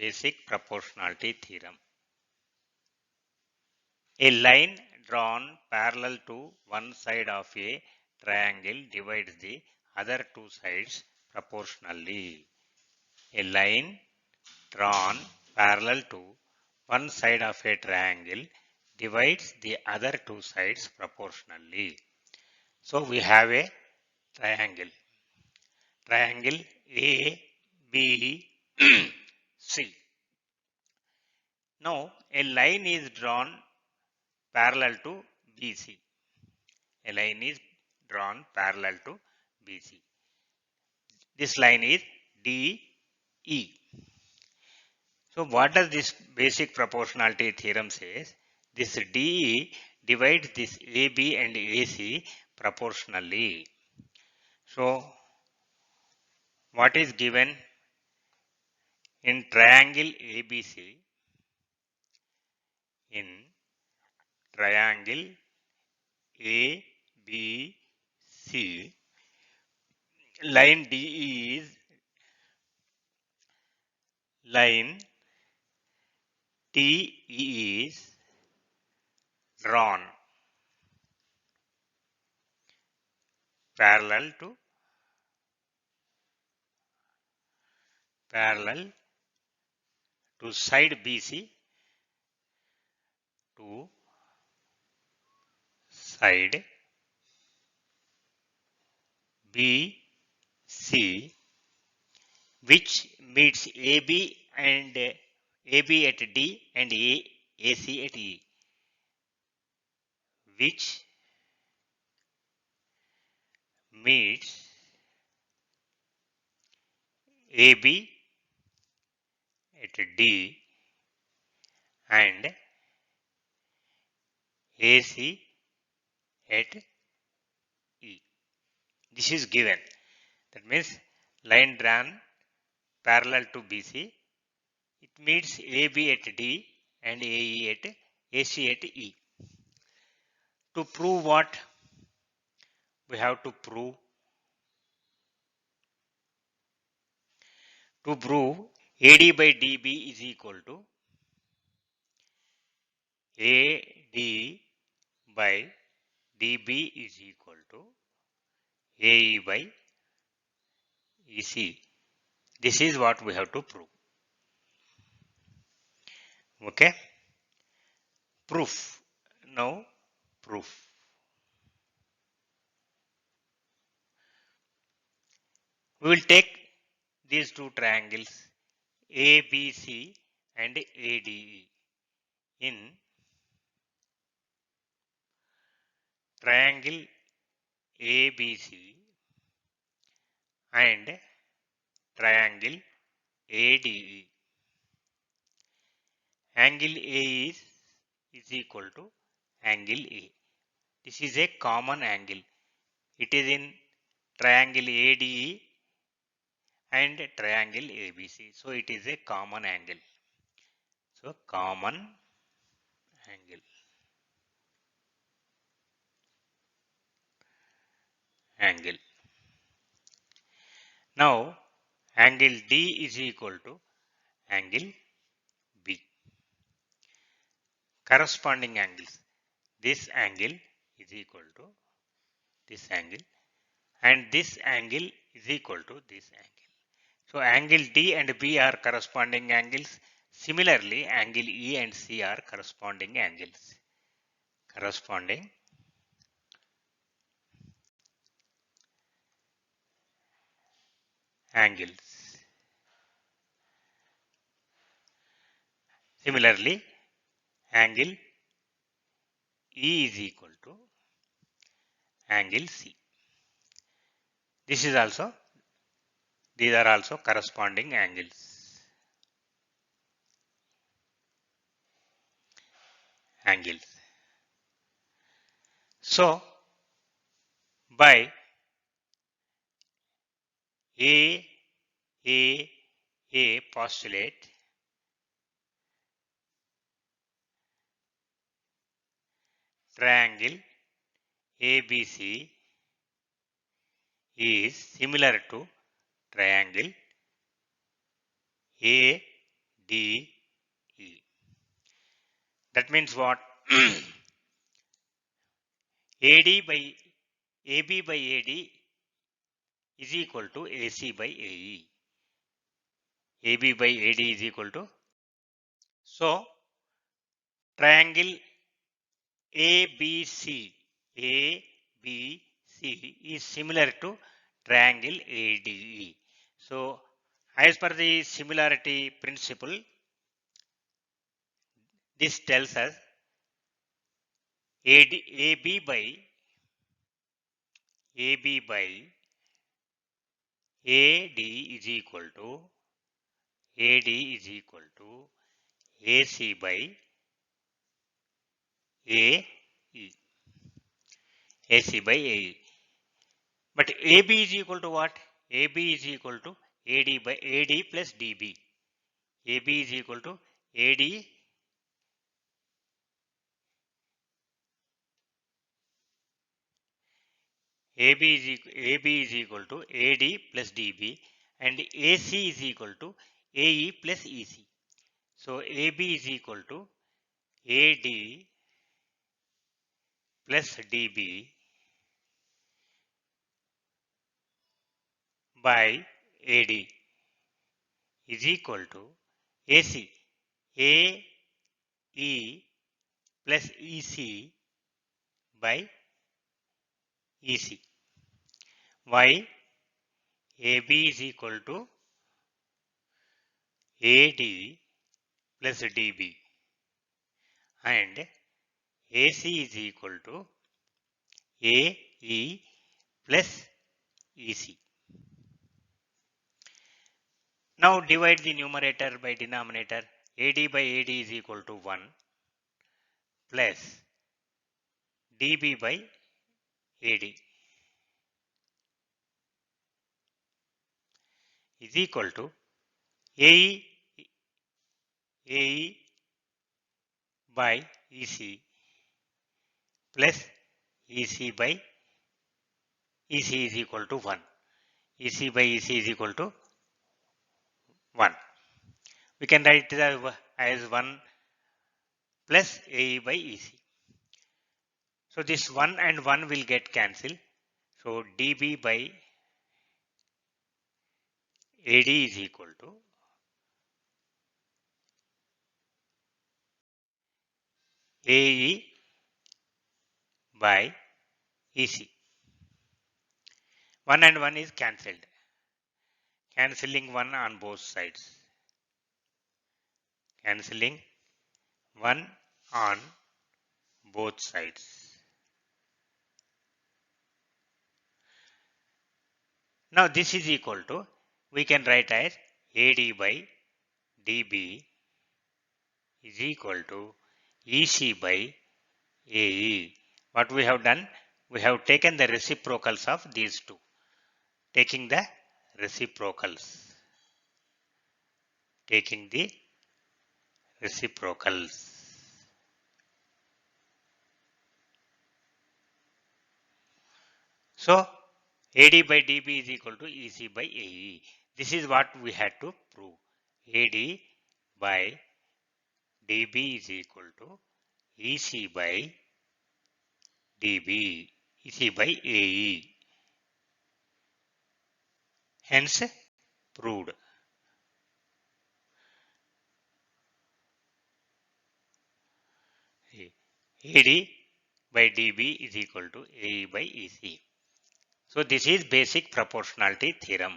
basic proportionality theorem. A line drawn parallel to one side of a triangle divides the other two sides proportionally. A line drawn parallel to one side of a triangle divides the other two sides proportionally. So we have a triangle. Triangle A, B, C. Now a line is drawn parallel to BC. A line is drawn parallel to BC. This line is DE. So what does this basic proportionality theorem says? This DE divides this AB and AC proportionally. So what is given in triangle ABC? In triangle ABC, line DE is line DE is drawn parallel to side BC to side BC, which meets AB and AB at D and AC at E, which meets AB at D and AC at E. This is given. That means line drawn parallel to BC, it meets AB at D and AE at AC at E. To prove what? We have to prove AD by DB is equal to AD by DB is equal to AE by EC. This is what we have to prove. Okay? Proof. Now, proof. We will take these two triangles ABC and ADE. In triangle ABC and triangle ADE, angle A is equal to angle A. This is a common angle. It is in triangle ADE and triangle ABC. So it is a common angle. So common angle. Now angle D is equal to angle B. Corresponding angles. This angle is equal to this angle and this angle is equal to this angle. So angle D and B are corresponding angles. Similarly, angle E and C are corresponding angles. Corresponding angles. Similarly, angle E is equal to angle C. These are also corresponding angles. So, by A postulate, triangle ABC is similar to triangle ADE. DE. That means what? AD by AB by AD is equal to AC by AE. AB by AD is equal to. So, triangle ABC is similar to triangle ADE. So, as per the similarity principle, this tells us AB by AD is equal to AC by AE. AC by AE. But AB is equal to what? AB is equal to AD by AD plus DB. AB is equal to AD AB is equal to AD plus DB and AC is equal to AE plus EC. So AB is equal to AD plus DB by AD is equal to AC AE plus EC by EC. Why? AB is equal to AD plus DB and AC is equal to AE plus EC. Now divide the numerator by denominator. AD by AD is equal to 1 plus DB by AD is equal to AE by EC plus EC by EC is equal to 1. EC by EC is equal to 1. We can write it as 1 plus AE by EC. So this 1 and 1 will get cancelled. So DB by AD is equal to AE by EC. 1 and 1 is cancelled. Cancelling 1 on both sides. Cancelling 1 on both sides. Now this is equal to, we can write as AD by DB is equal to EC by AE. What we have done? We have taken the reciprocals of these two. Taking the reciprocals. Taking the reciprocals. So, AD by DB is equal to EC by AE. This is what we had to prove. AD by DB is equal to EC by DB, EC by AE. Hence, proved. AD by DB is equal to AE by EC. So, this is basic proportionality theorem.